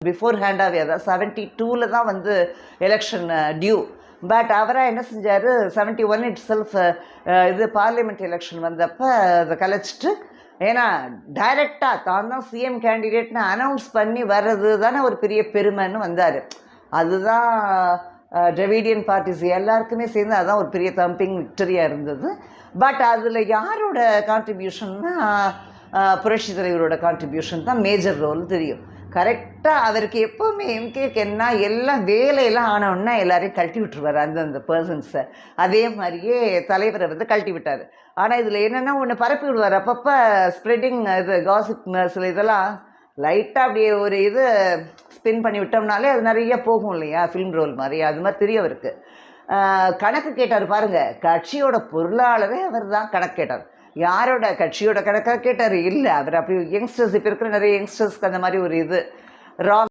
Before ஹேண்டாகவே, அதாவது 72 தான் வந்து எலெக்ஷன் டியூ. பட் அவராக என்ன செஞ்சார், 71 இட் செல்ஃப் இது பார்லிமெண்ட் எலெக்ஷன் வந்தப்போ அதை கலைச்சிட்டு, ஏன்னா டைரெக்டாக தான் தான் சிஎம் கேண்டிடேட்னு அனௌன்ஸ் பண்ணி வர்றது தானே ஒரு பெரிய பெருமைன்னு வந்தார். அதுதான் டிராவிடியன் பார்ட்டிஸ் எல்லாருக்குமே சேர்ந்து அதுதான் ஒரு பெரிய தம்பிங் விக்டரியாக இருந்தது. பட் அதில் யாரோட கான்ட்ரிபியூஷன்னா புரட்சி தலைவரோட கான்ட்ரிபியூஷன் தான் மேஜர் ரோல் தெரியும். கரெக்டாக அவருக்கு எப்போவுமே எம்கேக்கு என்ன எல்லாம் வேலையெல்லாம் ஆனோன்னா எல்லாரையும் கழட்டி விட்டுருவார் அந்தந்த பர்சன்ஸை. அதே மாதிரியே தலைவரை வந்து கழட்டி விட்டார். ஆனால் இதில் என்னென்னா ஒன்று பரப்பி விடுவார் அப்பப்போ ஸ்ப்ரெட்டிங் இது காசிப் சில இதெல்லாம் லைட்டாக அப்படியே ஒரு இது ஸ்பின் பண்ணி விட்டோம்னாலே அது நிறைய போகும் இல்லையா, ஃபிலிம் ரோல் மாதிரி. அது மாதிரி தெரியும் அவருக்கு. கணக்கு கேட்டார் பாருங்கள், கட்சியோட பொருளாளரே அவர் தான் கணக்கு கேட்டார். யாரோட கட்சியோட கணக்காக கேட்டார் இல்லை, அவர் அப்படி யங்ஸ்டர்ஸ் இப்போ இருக்கிற நிறைய யங்ஸ்டர்ஸ்க்கு அந்த மாதிரி ஒரு இது ராங்